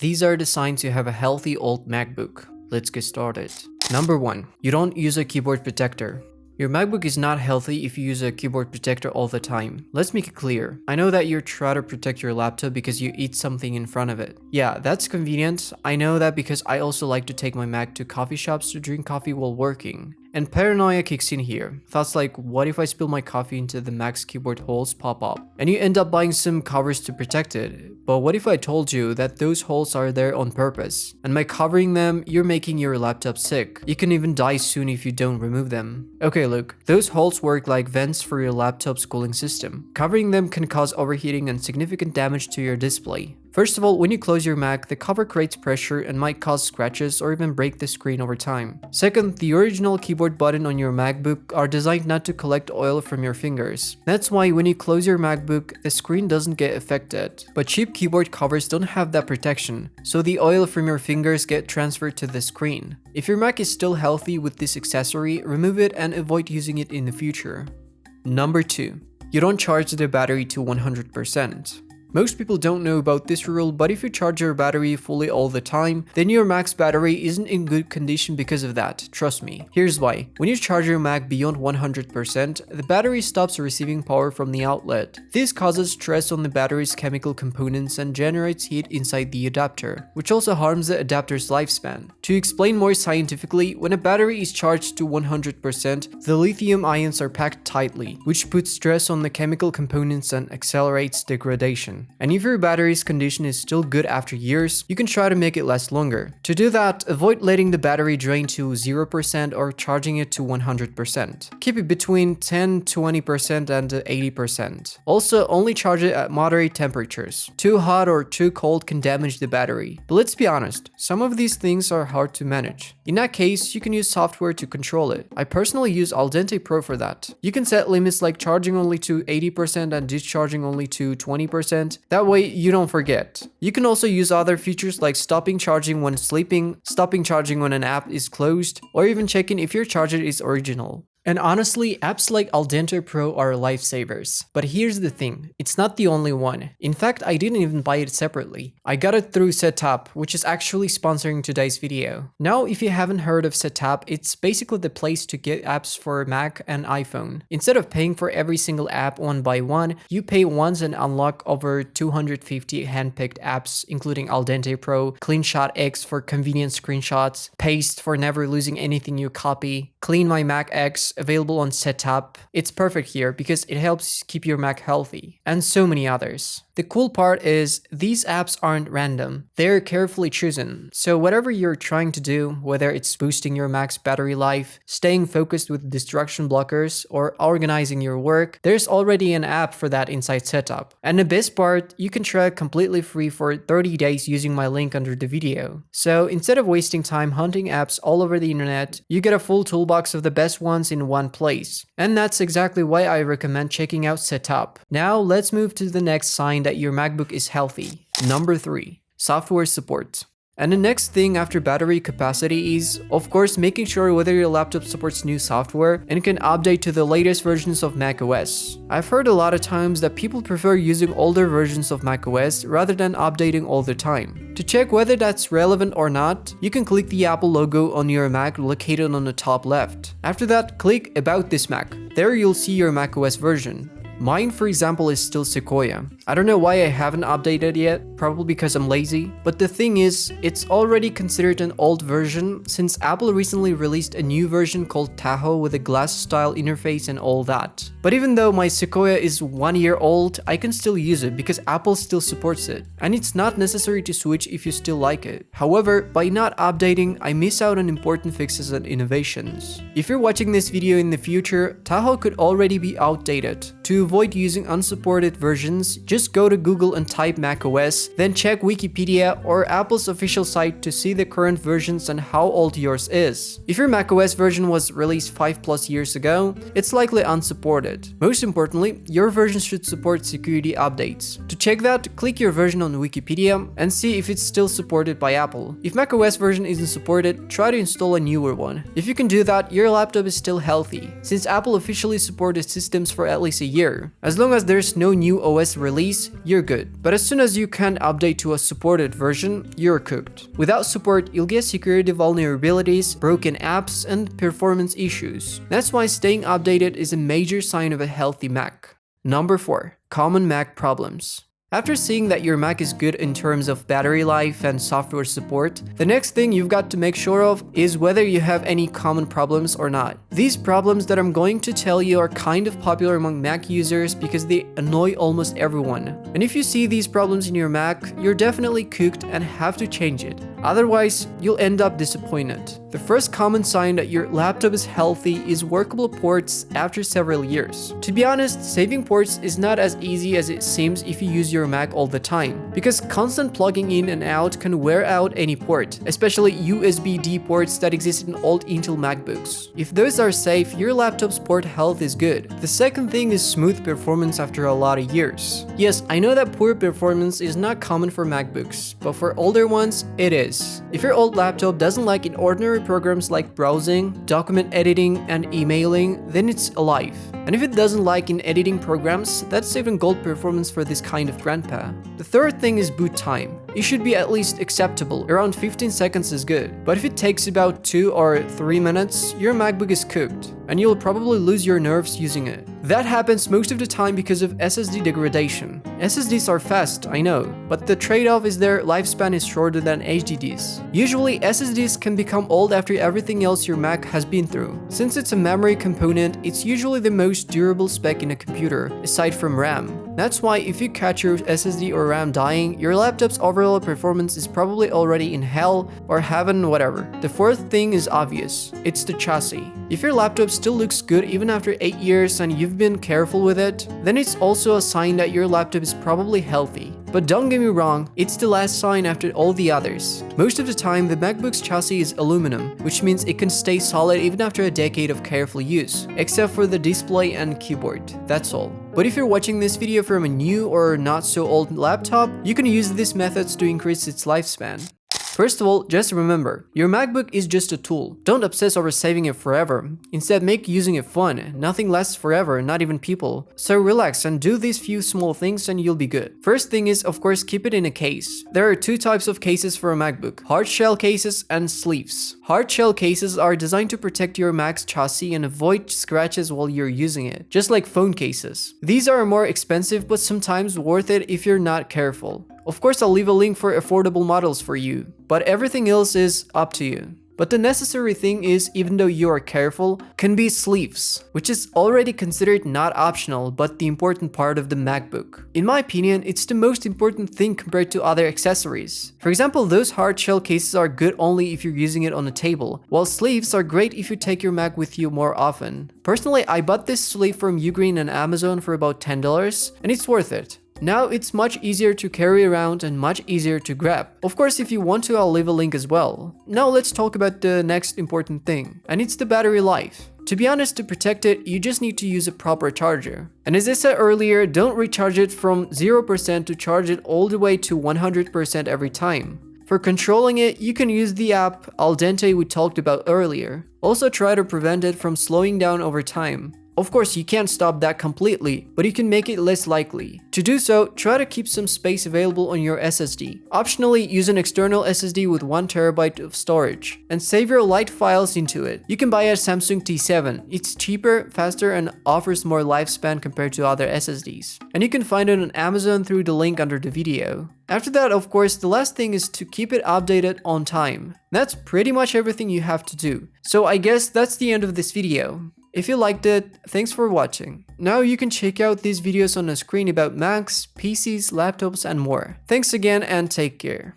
These are the signs you have a healthy old MacBook. Let's get started. Number 1. You don't use a keyboard protector. Your MacBook is not healthy if you use a keyboard protector all the time. Let's make it clear. I know that you're trying to protect your laptop because you eat something in front of it. Yeah, that's convenient. I know that because I also like to take my Mac to coffee shops to drink coffee while working. And paranoia kicks in here. Thoughts like, what if I spill my coffee into the Mac's keyboard holes pop up? And you end up buying some covers to protect it. But what if I told you that those holes are there on purpose? And by covering them, you're making your laptop sick. You can even die soon if you don't remove them. Okay, look, those holes work like vents for your laptop's cooling system. Covering them can cause overheating and significant damage to your display. First of all, when you close your Mac, the cover creates pressure and might cause scratches or even break the screen over time. Second, the original keyboard button on your MacBook are designed not to collect oil from your fingers. That's why when you close your MacBook, the screen doesn't get affected. But cheap keyboard covers don't have that protection, so the oil from your fingers get transferred to the screen. If your Mac is still healthy with this accessory, remove it and avoid using it in the future. Number 2. You don't charge the battery to 100%. Most people don't know about this rule, but if you charge your battery fully all the time, then your Mac's battery isn't in good condition because of that, trust me. Here's why. When you charge your Mac beyond 100%, the battery stops receiving power from the outlet. This causes stress on the battery's chemical components and generates heat inside the adapter, which also harms the adapter's lifespan. To explain more scientifically, when a battery is charged to 100%, the lithium ions are packed tightly, which puts stress on the chemical components and accelerates degradation. And if your battery's condition is still good after years, you can try to make it last longer. To do that, avoid letting the battery drain to 0% or charging it to 100%. Keep it between 10, 20% and 80%. Also, only charge it at moderate temperatures. Too hot or too cold can damage the battery. But let's be honest, some of these things are hard to manage. In that case, you can use software to control it. I personally use Al Dente Pro for that. You can set limits like charging only to 80% and discharging only to 20%. That way you don't forget. You can also use other features like stopping charging when sleeping, stopping charging when an app is closed, or even checking if your charger is original. And honestly, apps like Al Dente Pro are lifesavers. But here's the thing, it's not the only one. In fact, I didn't even buy it separately. I got it through Setup, which is actually sponsoring today's video. Now, if you haven't heard of Setup, it's basically the place to get apps for Mac and iPhone. Instead of paying for every single app one by one, you pay once and unlock over 250 handpicked apps, including Al Dente Pro, CleanShot X for convenient screenshots, Paste for never losing anything you copy, Clean My Mac X, available on Setup. It's perfect here because it helps keep your Mac healthy, and so many others. The cool part is these apps aren't random. They're carefully chosen. So whatever you're trying to do, whether it's boosting your Mac's battery life, staying focused with distraction blockers, or organizing your work, there's already an app for that inside Setup. And the best part, you can try it completely free for 30 days using my link under the video. So instead of wasting time hunting apps all over the internet, you get a full toolbox of the best ones in one place. And that's exactly why I recommend checking out Setup. Now let's move to the next sign that your MacBook is healthy. Number 3. Software support. And the next thing after battery capacity is, of course, making sure whether your laptop supports new software and can update to the latest versions of macOS. I've heard a lot of times that people prefer using older versions of macOS rather than updating all the time. To check whether that's relevant or not, you can click the Apple logo on your Mac located on the top left. After that, click About this Mac. There you'll see your macOS version. Mine, for example, is still Sequoia. I don't know why I haven't updated yet, probably because I'm lazy. But the thing is, it's already considered an old version since Apple recently released a new version called Tahoe with a glass-style interface and all that. But even though my Sequoia is 1 year old, I can still use it because Apple still supports it. And it's not necessary to switch if you still like it. However, by not updating, I miss out on important fixes and innovations. If you're watching this video in the future, Tahoe could already be outdated. To avoid using unsupported versions, just go to Google and type macOS, then check Wikipedia or Apple's official site to see the current versions and how old yours is. If your macOS version was released 5+ years ago, it's likely unsupported. Most importantly, your version should support security updates. To check that, click your version on Wikipedia and see if it's still supported by Apple. If macOS version isn't supported, try to install a newer one. If you can do that, your laptop is still healthy, since Apple officially supported systems for at least a year. As long as there's no new OS release, you're good. But as soon as you can't can't update to a supported version, you're cooked. Without support, you'll get security vulnerabilities, broken apps, and performance issues. That's why staying updated is a major sign of a healthy Mac. Number 4. Common Mac problems. After seeing that your Mac is good in terms of battery life and software support, the next thing you've got to make sure of is whether you have any common problems or not. These problems that I'm going to tell you are kind of popular among Mac users because they annoy almost everyone. And if you see these problems in your Mac, you're definitely cooked and have to change it. Otherwise, you'll end up disappointed. The first common sign that your laptop is healthy is workable ports after several years. To be honest, saving ports is not as easy as it seems if you use your Mac all the time, because constant plugging in and out can wear out any port, especially USB-D ports that exist in old Intel MacBooks. If those are safe, your laptop's port health is good. The second thing is smooth performance after a lot of years. Yes, I know that poor performance is not common for MacBooks, but for older ones, it is. If your old laptop doesn't like in ordinary programs like browsing, document editing, and emailing, then it's alive. And if it doesn't like in editing programs, that's even gold performance for this kind of grandpa. The third thing is boot time. It should be at least acceptable, around 15 seconds is good. But if it takes about 2 or 3 minutes, your MacBook is cooked, and you'll probably lose your nerves using it. That happens most of the time because of SSD degradation. SSDs are fast, I know, but the trade-off is their lifespan is shorter than HDDs. Usually, SSDs can become old after everything else your Mac has been through. Since it's a memory component, it's usually the most durable spec in a computer, aside from RAM. That's why if you catch your SSD or RAM dying, your laptop's overall performance is probably already in hell or heaven, whatever. The fourth thing is obvious. It's the chassis. If your laptop still looks good even after 8 years and you've been careful with it, then it's also a sign that your laptop is probably healthy. But don't get me wrong, it's the last sign after all the others. Most of the time, the MacBook's chassis is aluminum, which means it can stay solid even after a decade of careful use, except for the display and keyboard, that's all. But if you're watching this video from a new or not so old laptop, you can use these methods to increase its lifespan. First of all, just remember, your MacBook is just a tool. Don't obsess over saving it forever. Instead, make using it fun. Nothing lasts forever, not even people. So relax and do these few small things and you'll be good. First thing is, of course, keep it in a case. There are 2 types of cases for a MacBook: hard shell cases and sleeves. Hard shell cases are designed to protect your Mac's chassis and avoid scratches while you're using it, just like phone cases. These are more expensive but sometimes worth it if you're not careful. Of course, I'll leave a link for affordable models for you, but everything else is up to you. But the necessary thing is, even though you are careful, can be sleeves, which is already considered not optional but the important part of the MacBook. In my opinion, it's the most important thing compared to other accessories. For example, those hard shell cases are good only if you're using it on a table, while sleeves are great if you take your Mac with you more often. Personally, I bought this sleeve from Ugreen and Amazon for about $10, and it's worth it. Now it's much easier to carry around and much easier to grab. Of course, if you want to, I'll leave a link as well. Now let's talk about the next important thing, and it's the battery life. To be honest, to protect it, you just need to use a proper charger. And as I said earlier, don't recharge it from 0% to charge it all the way to 100% every time. For controlling it, you can use the app Al Dente we talked about earlier. Also try to prevent it from slowing down over time. Of course, you can't stop that completely, but you can make it less likely. To do so, try to keep some space available on your SSD. Optionally, use an external SSD with 1 TB of storage, and save your light files into it. You can buy a Samsung T7. It's cheaper, faster, and offers more lifespan compared to other SSDs. And you can find it on Amazon through the link under the video. After that, of course, the last thing is to keep it updated on time. That's pretty much everything you have to do. So I guess that's the end of this video. If you liked it, thanks for watching. Now you can check out these videos on the screen about Macs, PCs, laptops, and more. Thanks again and take care.